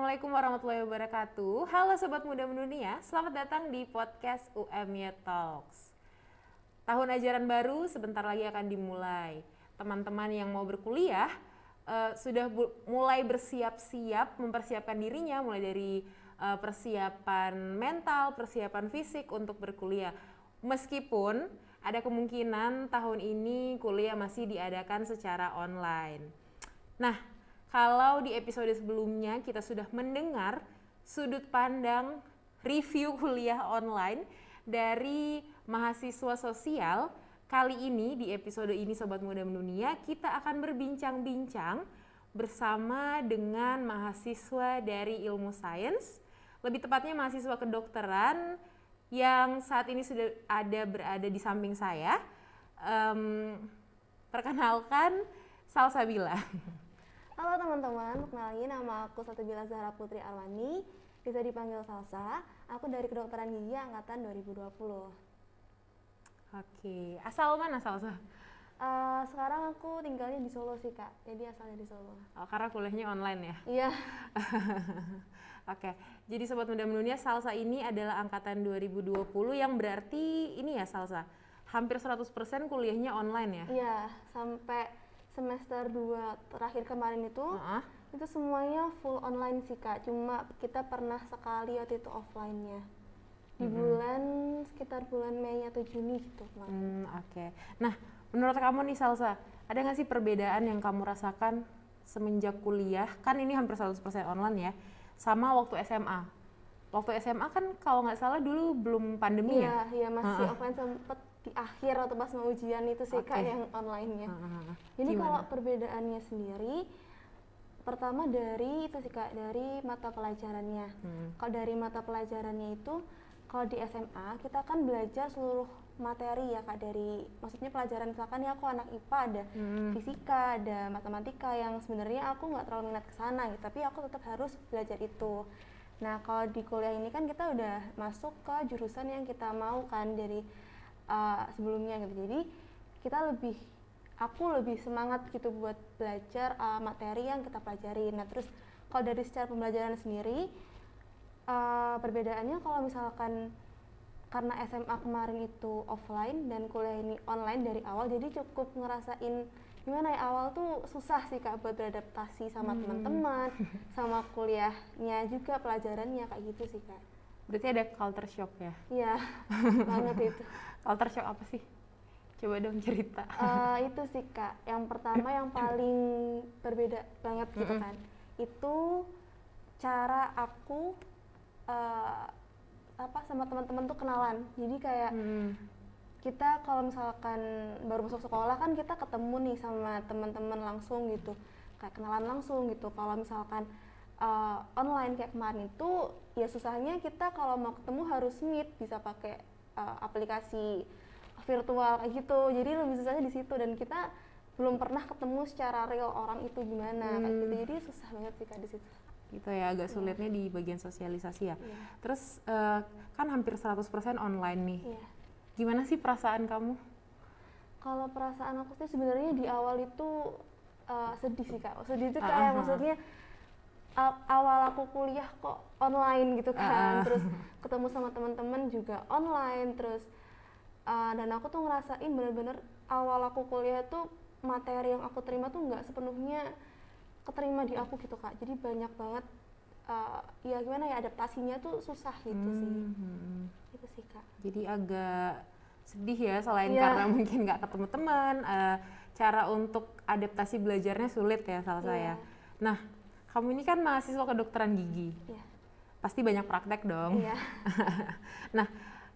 Assalamualaikum warahmatullahi wabarakatuh. Halo Sobat Muda Mendunia, selamat datang di podcast UMY Talks. Tahun ajaran baru sebentar lagi akan dimulai. Teman-teman yang mau berkuliah sudah mulai bersiap-siap mempersiapkan dirinya, mulai dari persiapan mental, persiapan fisik untuk berkuliah. Meskipun ada kemungkinan tahun ini kuliah masih diadakan secara online. Nah, kalau di episode sebelumnya kita sudah mendengar sudut pandang review kuliah online dari mahasiswa sosial, kali ini di episode ini Sobat Muda Mendunia kita akan berbincang-bincang bersama dengan mahasiswa dari ilmu sains, lebih tepatnya mahasiswa kedokteran yang saat ini sudah berada di samping saya. Perkenalkan, Salsabila. Halo teman-teman, kenalin nama aku Salsabila Zahra Putri Arwani, bisa dipanggil Salsa. Aku dari Kedokteran Gigi angkatan 2020. Oke, asal mana Salsa? Sekarang aku tinggalnya di Solo sih Kak, jadi asalnya di Solo. Oh, karena kuliahnya online ya? Iya. Oke, jadi Sobat Muda Mendunia, Salsa ini adalah angkatan 2020 yang berarti ini ya Salsa, hampir 100% kuliahnya online ya? Iya, sampai semester 2 terakhir kemarin itu semuanya full online sih Kak, cuma kita pernah sekali waktu itu offline-nya di sekitar bulan Mei atau Juni gitu kemarin. Oke. Nah, menurut kamu nih Salsa, ada nggak sih perbedaan yang kamu rasakan semenjak kuliah, kan ini hampir 100% online ya, sama waktu SMA? Waktu SMA kan kalau nggak salah dulu belum pandemi ya? Iya, masih offline, sempet di akhir atau pas mau ujian itu sih Kak yang online-nya. Jadi kalau perbedaannya sendiri, pertama dari itu sih Kak, dari mata pelajarannya. Kalau dari mata pelajarannya itu, kalau di SMA kita kan belajar seluruh materi ya Kak, dari maksudnya pelajaran, misalkan ya aku anak IPA, ada fisika, ada matematika yang sebenarnya aku nggak terlalu minat ke sana gitu, tapi aku tetap harus belajar itu. Nah, kalau di kuliah ini kan kita udah masuk ke jurusan yang kita mau kan dari sebelumnya gitu. Jadi aku lebih semangat gitu buat belajar materi yang kita pelajari. Nah, terus kalau dari secara pembelajaran sendiri, perbedaannya kalau misalkan karena SMA kemarin itu offline dan kuliah ini online dari awal, jadi cukup ngerasain gimana ya, awal tuh susah sih Kak buat beradaptasi sama teman-teman, sama kuliahnya juga, pelajarannya kayak gitu sih Kak. Berarti ada culture shock ya? Iya, banget itu. Culture shock apa sih? Coba dong cerita. Itu sih Kak, yang pertama yang paling berbeda banget gitu kan, itu cara aku sama teman-teman tuh kenalan. Jadi kayak kita kalau misalkan baru masuk sekolah kan kita ketemu nih sama teman-teman langsung gitu, kayak kenalan langsung gitu. Kalau misalkan online kayak kemarin itu ya susahnya, kita kalau mau ketemu harus meet, bisa pakai aplikasi virtual kayak gitu. Jadi lebih susahnya di situ, dan kita belum pernah ketemu secara real orang itu gimana kayak gitu. Jadi susah banget sih Kak di situ. Gitu ya, agak sulitnya di bagian sosialisasi ya. Terus kan hampir 100% online nih. Gimana sih perasaan kamu? Kalau perasaan aku sih sebenarnya di awal itu sedih sih Kak. Sedih itu kayak maksudnya awal aku kuliah kok online gitu kan, terus ketemu sama teman-teman juga online, terus dan aku tuh ngerasain bener-bener awal aku kuliah tuh materi yang aku terima tuh nggak sepenuhnya keterima di aku gitu Kak. Jadi banyak banget ya gimana ya, adaptasinya tuh susah gitu sih. Itu sih Kak. Jadi agak sedih ya, selain karena mungkin nggak ketemu teman, cara untuk adaptasi belajarnya sulit ya salah saya. Nah, kamu ini kan mahasiswa kedokteran gigi, pasti banyak praktek dong. Nah,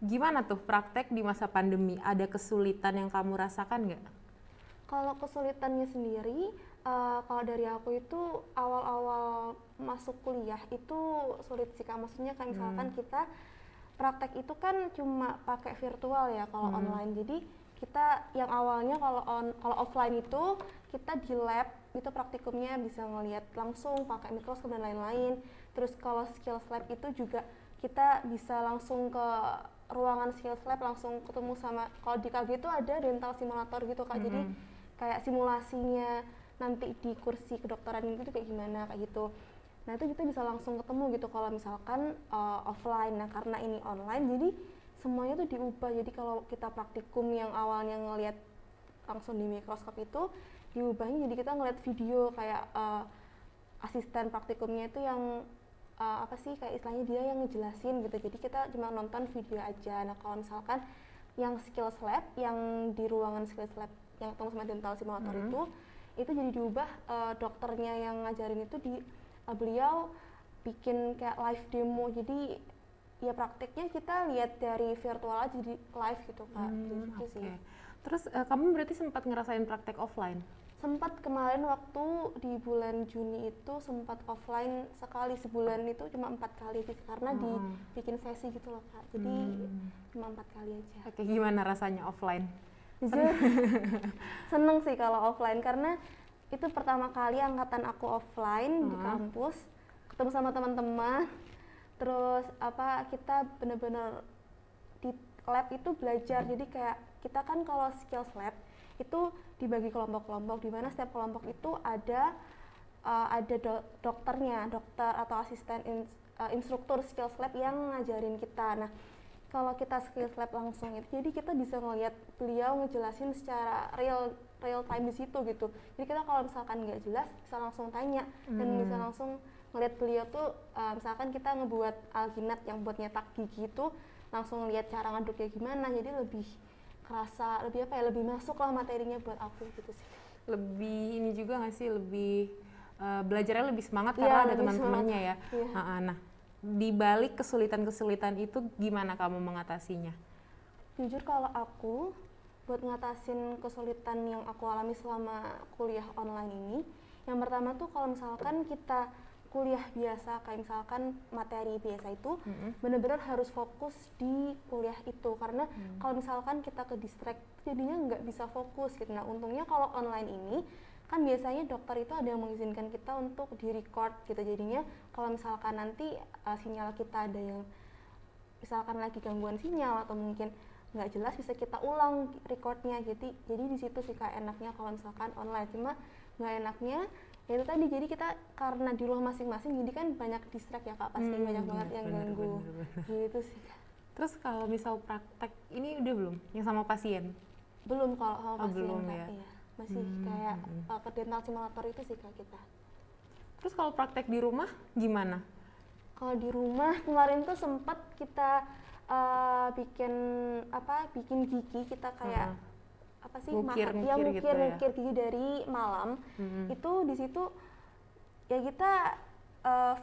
gimana tuh praktek di masa pandemi? Ada kesulitan yang kamu rasakan nggak? Kalau kesulitannya sendiri, kalau dari aku itu awal-awal masuk kuliah itu sulit sih Kak. Maksudnya kayak misalkan kita praktek itu kan cuma pakai virtual ya kalau online. Jadi kita yang awalnya kalau offline itu kita di lab itu praktikumnya bisa ngelihat langsung pakai mikroskop dan lain-lain. Terus kalau skills lab itu juga kita bisa langsung ke ruangan skills lab, langsung ketemu sama, kalau di KG itu ada dental simulator gitu Kak. Jadi kayak simulasinya nanti di kursi kedokteran gitu kayak gimana kayak gitu. Nah itu kita bisa langsung ketemu gitu kalau misalkan offline. Nah karena ini online jadi semuanya tuh diubah. Jadi kalau kita praktikum yang awalnya ngelihat langsung di mikroskop itu diubahnya jadi kita ngeliat video kayak asisten praktikumnya itu yang apa sih kayak istilahnya dia yang ngejelasin gitu. Jadi kita cuma nonton video aja. Nah kalau misalkan yang skills lab yang di ruangan skills lab yang ketemu sama dental simulator itu jadi diubah dokternya yang ngajarin itu beliau bikin kayak live demo. Jadi ya prakteknya kita lihat dari virtual aja jadi live gitu Kak. Gitu sih. Terus kamu berarti sempat ngerasain praktek offline? Sempat kemarin waktu di bulan Juni itu sempat offline sekali, sebulan itu cuma 4 kali sih karena dibikin sesi gitu loh Kak. Jadi cuma 4 kali aja. Oke, gimana rasanya offline? Jujur seneng sih kalau offline karena itu pertama kali angkatan aku offline di kampus, ketemu sama teman-teman. Terus kita bener-bener di lab itu belajar. Jadi kayak kita kan kalau skills lab itu dibagi kelompok-kelompok di mana setiap kelompok itu ada dokternya, dokter atau asisten instruktur skills lab yang ngajarin kita. Nah, kalau kita skills lab langsung itu jadi kita bisa ngelihat beliau ngejelasin secara real time di situ gitu. Jadi kita kalau misalkan nggak jelas bisa langsung tanya dan bisa langsung ngelihat beliau tuh misalkan kita ngebuat alginat yang buat nyetak gigi itu langsung lihat cara ngaduknya gimana. Jadi lebih kerasa lebih masuk lah materinya buat aku gitu sih. Lebih ini juga nggak sih, lebih belajarnya lebih semangat karena ada teman-temannya ya. Nah, di balik kesulitan-kesulitan itu gimana kamu mengatasinya? Jujur kalau aku buat ngatasin kesulitan yang aku alami selama kuliah online ini, yang pertama tuh kalau misalkan kita kuliah biasa kayak misalkan materi biasa itu benar-benar harus fokus di kuliah itu karena kalau misalkan kita ke distract jadinya nggak bisa fokus gitu. Nah untungnya kalau online ini kan biasanya dokter itu ada yang mengizinkan kita untuk di record gitu, jadinya kalau misalkan nanti sinyal kita ada yang misalkan lagi gangguan sinyal atau mungkin nggak jelas bisa kita ulang recordnya. Jadi di situ sih kayak enaknya kalau misalkan online. Cuma nggak enaknya ya itu tadi, jadi kita karena di rumah masing-masing jadi kan banyak distract ya Kak, pasti banyak banget yang ganggu. Gitu sih Kak. Terus kalau misal praktek ini udah belum yang sama pasien? Belum kalau sama pasien belum, Kak, ya? iya. Masih kayak ke dental simulator itu sih Kak kita. Terus kalau praktek di rumah gimana? Kalau di rumah kemarin tuh sempat kita bikin gigi kita kayak ngukir gigi dari malam. Itu di situ ya kita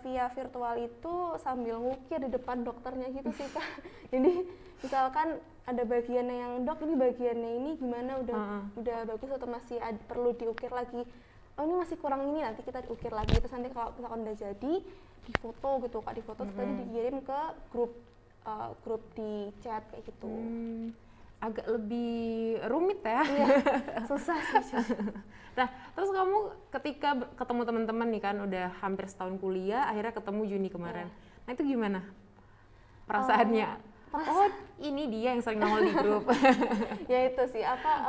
via virtual itu sambil ngukir di depan dokternya gitu sih Kak. Jadi misalkan ada bagiannya yang dok ini bagiannya ini gimana udah bagus atau masih perlu diukir lagi, oh ini masih kurang ini nanti kita diukir lagi. Terus nanti kalau misalkan udah jadi difoto gitu Kak, difoto terus tadi dikirim ke grup di chat kayak gitu. Agak lebih rumit ya. Iya, susah sih. Nah, terus kamu ketika ketemu teman-teman nih kan udah hampir setahun kuliah, akhirnya ketemu Juni kemarin. Nah, itu gimana perasaannya? Oh, ini dia yang sering nongol di grup. Ya itu sih,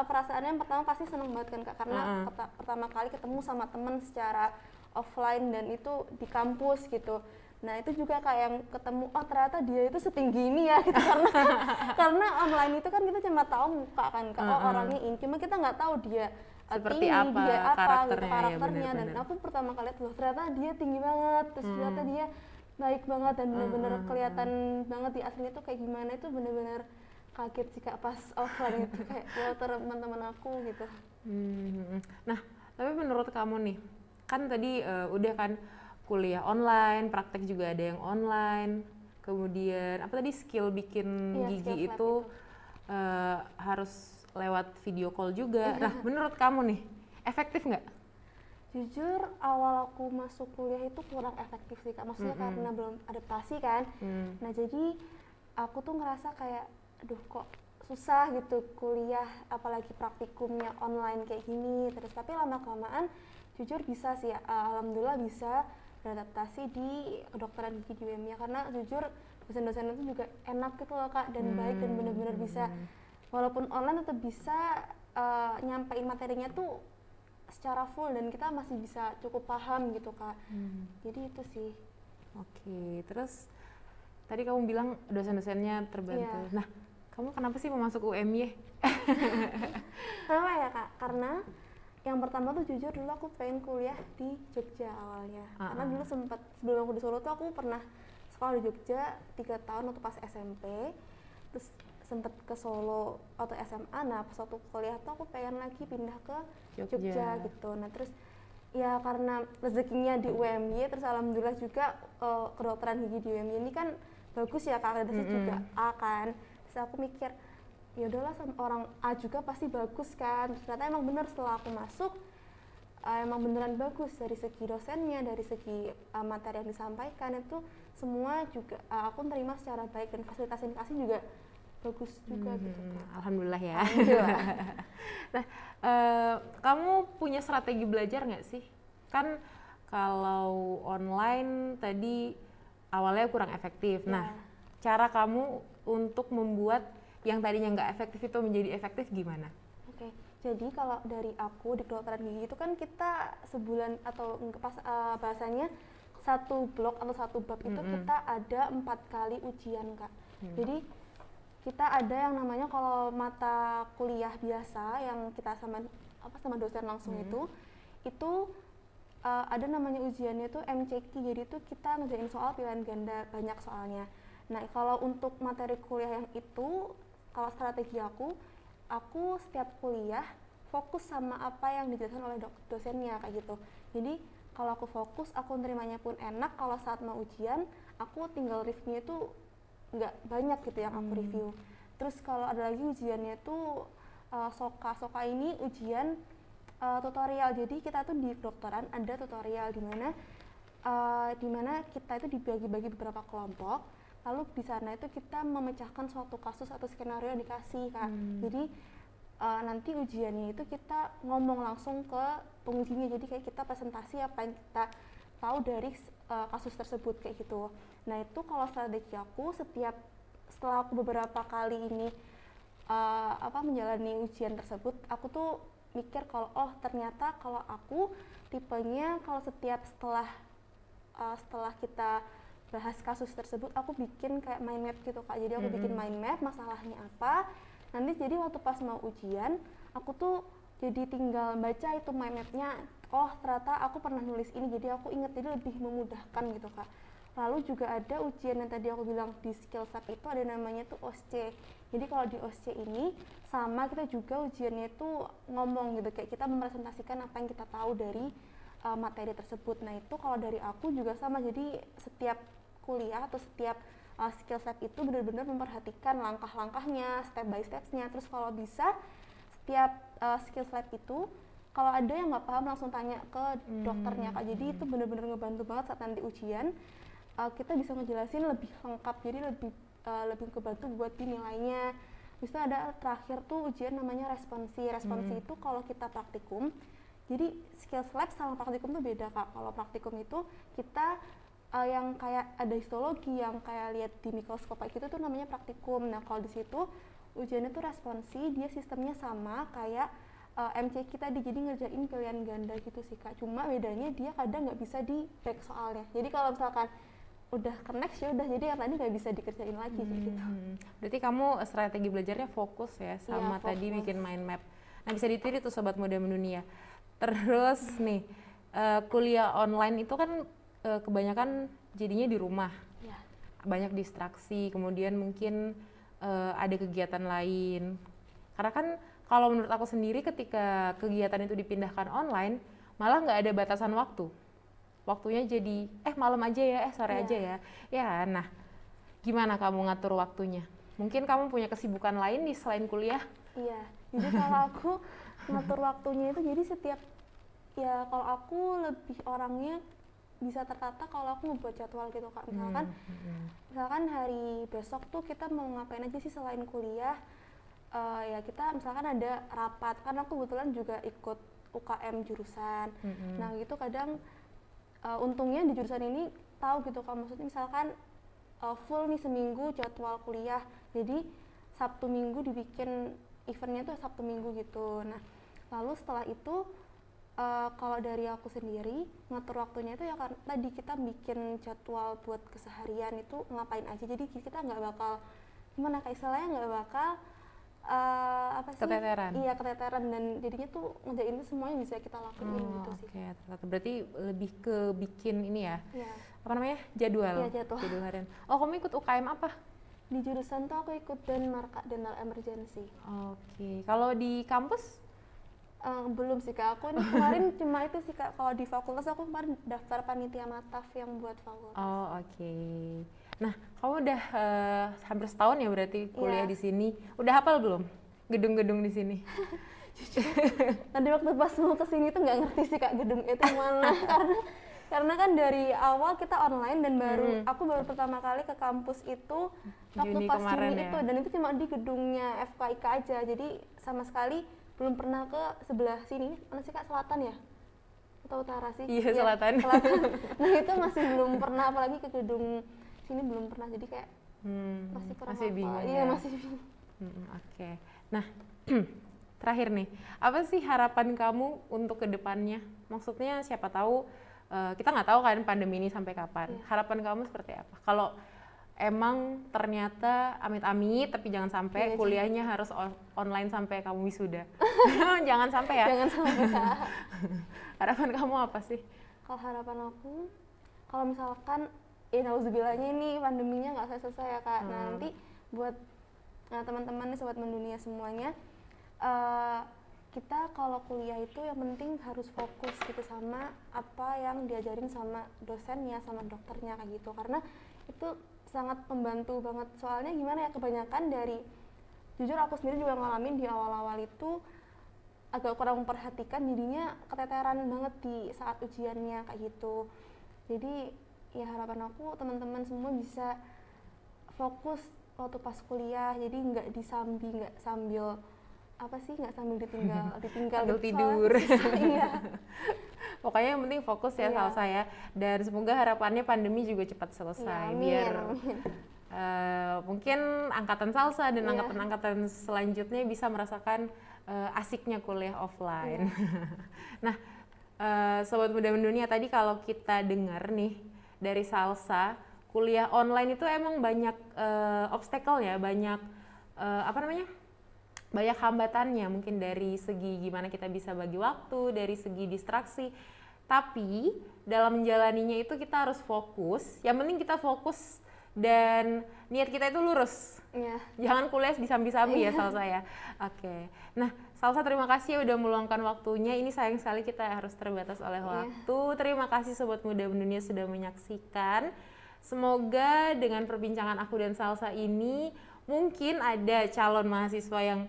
perasaannya yang pertama pasti seneng banget kan Kak, karena pertama kali ketemu sama temen secara offline dan itu di kampus gitu. Nah itu juga kayak yang ketemu, oh ternyata dia itu setinggi ini ya gitu. karena online itu kan kita cuma tahu muka kan Kak, oh orangnya ini, cuma kita nggak tahu dia seperti tinggi, apa, dia karakternya, gitu, ya, dan aku pertama kali lihat ternyata dia tinggi banget, terus ternyata dia baik banget dan benar-benar kelihatan banget di aslinya tuh kayak gimana. Itu benar-benar kaget sih Kak pas offline itu kayak wow teman-teman aku gitu. Nah tapi menurut kamu nih kan tadi udah kan kuliah online, praktek juga ada yang online, kemudian apa tadi skill bikin gigi itu harus lewat video call juga. Nah menurut kamu nih efektif nggak? Jujur awal aku masuk kuliah itu kurang efektif sih Kak, maksudnya karena belum adaptasi kan. Nah jadi aku tuh ngerasa kayak aduh kok susah gitu kuliah apalagi praktikumnya online kayak gini terus. Tapi lama-kelamaan jujur bisa sih, alhamdulillah bisa beradaptasi di kedokteran gigi di UMY karena jujur dosen-dosen itu juga enak gitu loh Kak dan baik dan benar-benar bisa walaupun online tetap bisa nyampein materinya tuh secara full dan kita masih bisa cukup paham gitu Kak. Jadi itu sih. Oke, terus tadi kamu bilang dosen-dosennya terbantu. Iya. Nah, kamu kenapa sih mau masuk UMY? Kenapa ya Kak? Karena yang pertama tuh jujur dulu aku pengen kuliah di Jogja awalnya. Karena dulu sempat sebelum aku di Solo tuh aku pernah sekolah di Jogja 3 tahun waktu pas SMP. Terus sempet ke Solo atau SMA. Nah pas waktu kuliah tuh aku pengen lagi pindah ke Jogja gitu. Nah terus ya karena rezekinya di UMY, terus alhamdulillah juga kedokteran gigi di UMY ini kan bagus ya Kak, akreditasi juga A kan. Terus aku mikir ya udahlah sama orang A juga pasti bagus kan. Ternyata emang bener setelah aku masuk emang beneran bagus dari segi dosennya, dari segi materi yang disampaikan itu semua juga aku terima secara baik dan fasilitas yang dikasih juga bagus juga gitu Kak. Alhamdulillah ya. Alhamdulillah. Nah, kamu punya strategi belajar nggak sih? Kan kalau online tadi awalnya kurang efektif. Nah, cara kamu untuk membuat yang tadinya nggak efektif itu menjadi efektif gimana? Oke, jadi kalau dari aku di kedokteran gigi itu kan kita sebulan atau pas bahasanya satu blok atau satu bab itu kita ada 4 kali ujian Kak. Jadi kita ada yang namanya kalau mata kuliah biasa yang kita sama dosen langsung itu ada namanya ujiannya itu MCQ, jadi itu kita ngerjain soal pilihan ganda banyak soalnya. Nah kalau untuk materi kuliah yang itu, kalau strategi aku setiap kuliah fokus sama apa yang dijelaskan oleh dosennya kayak gitu. Jadi kalau aku fokus, aku nerimanya pun enak. Kalau saat mau ujian, aku tinggal reviewnya itu nggak banyak gitu yang aku review. Terus kalau ada lagi ujiannya itu soka ini ujian tutorial. Jadi kita tuh di kedokteran ada tutorial di mana kita itu dibagi-bagi beberapa kelompok. Lalu di sana itu kita memecahkan suatu kasus atau skenario yang dikasih Kak. Jadi nanti ujiannya itu kita ngomong langsung ke pengujinya. Jadi kayak kita presentasi apa yang kita tahu dari kasus tersebut kayak gitu. Nah itu kalau strategi aku setelah aku beberapa kali ini menjalani ujian tersebut, aku tuh mikir kalau ternyata kalau aku tipenya kalau setelah kita bahas kasus tersebut, aku bikin kayak mind map gitu Kak. Jadi aku bikin mind map masalahnya apa. Nanti jadi waktu pas mau ujian, aku tuh jadi tinggal baca itu mind mapnya. Ternyata aku pernah nulis ini, jadi aku inget, jadi lebih memudahkan gitu Kak. Lalu juga ada ujian yang tadi aku bilang di skills lab itu ada namanya tuh OSCE. Jadi kalau di OSCE ini sama kita juga ujiannya itu ngomong gitu, kayak kita mempresentasikan apa yang kita tahu dari materi tersebut. Nah itu kalau dari aku juga sama, jadi setiap kuliah atau setiap skills lab itu benar-benar memperhatikan langkah-langkahnya, step by stepsnya. Terus kalau bisa setiap skills lab itu kalau ada yang nggak paham langsung tanya ke dokternya Kak. Jadi itu benar-benar ngebantu banget saat nanti ujian. Kita bisa ngejelasin lebih lengkap, jadi lebih kebantu buat dinilainya. Bisa ada terakhir tuh ujian namanya responsi itu kalau kita praktikum, jadi skills lab sama praktikum tuh beda Kak. Kalau praktikum itu kita yang kayak ada histologi, yang kayak lihat di mikroskop kayak gitu tuh namanya praktikum. Nah kalau di situ ujiannya tuh responsi, dia sistemnya sama kayak MCQ tadi, jadi ngerjain pilihan ganda gitu sih Kak. Cuma bedanya dia kadang nggak bisa di back soalnya. Jadi kalau misalkan udah connect ya udah, jadi yang tadi nggak bisa dikerjain lagi kayak gitu. Berarti kamu strategi belajarnya fokus ya sama tadi bikin mind map. Nah bisa ditiru tuh sobat muda mendunia. Terus nih kuliah online itu kan kebanyakan jadinya di rumah. Banyak distraksi, kemudian mungkin ada kegiatan lain. Karena kan kalau menurut aku sendiri ketika kegiatan itu dipindahkan online, malah nggak ada batasan waktu. Waktunya jadi malam aja ya, sore aja ya. Ya, nah gimana kamu ngatur waktunya? Mungkin kamu punya kesibukan lain di selain kuliah? Iya, jadi kalau aku ngatur waktunya itu jadi kalau aku lebih orangnya bisa tertata kalau aku ngebuat jadwal gitu Kak. Misalkan hari besok tuh kita mau ngapain aja sih selain kuliah, ya kita misalkan ada rapat, karena aku kebetulan juga ikut UKM jurusan. Nah gitu kadang untungnya di jurusan ini tahu gitu Kak, maksudnya misalkan full nih seminggu jadwal kuliah, jadi Sabtu Minggu dibikin eventnya tuh Sabtu Minggu gitu. Nah lalu setelah itu Kalau dari aku sendiri ngatur waktunya itu ya karena tadi kita bikin jadwal buat keseharian itu ngapain aja, jadi kita nggak bakal gimana kayak istilahnya nggak bakal apa sih, keteteran. Iya, keteteran, dan jadinya tuh ngerjain itu semuanya bisa kita lakuin gitu sih. Oke, berarti lebih ke bikin ini ya, Iya. apa namanya, jadwal. Iya, jadwal harian. Oh, kamu ikut UKM apa? Di jurusan tuh aku ikut Marka Dental Emergency. Oke, kalau di kampus? Belum sih Kak, aku ini kemarin cuma itu sih Kak, kalau di fakultas aku kemarin daftar panitia mataf yang buat fakultas. Oh, oke. Nah, kamu udah hampir setahun ya berarti kuliah di sini. Udah hafal belum gedung-gedung di sini? Tadi waktu pas mau kesini tuh nggak ngerti sih Kak gedung itu mana, karena kan dari awal kita online dan aku baru pertama kali ke kampus itu waktu Juni pas kemarin Juni ya? itu, dan itu cuma di gedungnya FKIK aja, jadi sama sekali belum pernah ke sebelah sini. Mana sih Kak, selatan ya atau utara sih? Iya, Ya, selatan. Nah itu masih belum pernah, apalagi ke gedung sini belum pernah, jadi kayak masih kurang masih hafal. bingung Iya, ya? masih bingung. Oke. Nah, terakhir nih, apa sih harapan kamu untuk kedepannya? Maksudnya siapa tahu, kita nggak tahu kan pandemi ini sampai kapan. Harapan kamu seperti apa? Kalau emang ternyata amit-amit, tapi jangan sampai kuliahnya harus online sampai kamu wisuda. Jangan sampai ya? Jangan sampai Kak. Harapan kamu apa sih? Kalau harapan aku, kalau misalkan nauzubillahnya ini pandeminya nggak selesai ya Kak. Nah, nanti buat teman-teman nih, sobat mendunia semuanya, kita kalau kuliah itu yang penting harus fokus gitu sama apa yang diajarin sama dosennya, sama dokternya kayak gitu, karena itu sangat membantu banget. Soalnya gimana ya, kebanyakan dari, jujur aku sendiri juga ngalamin di awal-awal itu agak kurang memperhatikan, jadinya keteteran banget di saat ujiannya kayak gitu. Jadi ya harapan aku teman-teman semua bisa fokus waktu pas kuliah, jadi nggak sambil apa sih, nggak sambil ditinggal Sambil gitu, tidur. Iya. Pokoknya yang penting fokus ya Salsa ya, dan semoga harapannya pandemi juga cepat selesai, biar mungkin angkatan Salsa dan angkatan-angkatan selanjutnya bisa merasakan asiknya kuliah offline. Nah, Sobat Muda Mendunia, tadi kalau kita dengar nih dari Salsa, kuliah online itu emang banyak obstacle ya, banyak banyak hambatannya, mungkin dari segi gimana kita bisa bagi waktu, dari segi distraksi. Tapi dalam menjalaninya itu kita harus fokus. Yang penting kita fokus dan niat kita itu lurus. Jangan kuliah disambi-sambi ya Salsa ya. Oke. Nah, Salsa terima kasih ya udah meluangkan waktunya. Ini sayang sekali kita harus terbatas oleh waktu. Terima kasih Sobat Muda Mendunia sudah menyaksikan. Semoga dengan perbincangan aku dan Salsa ini mungkin ada calon mahasiswa yang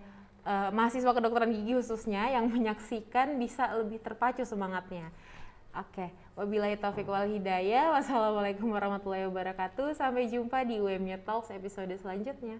mahasiswa kedokteran gigi khususnya yang menyaksikan bisa lebih terpacu semangatnya. Oke, wabillahi taufiq wal hidayah. Wassalamualaikum warahmatullahi wabarakatuh. Sampai jumpa di UMY Talks episode selanjutnya.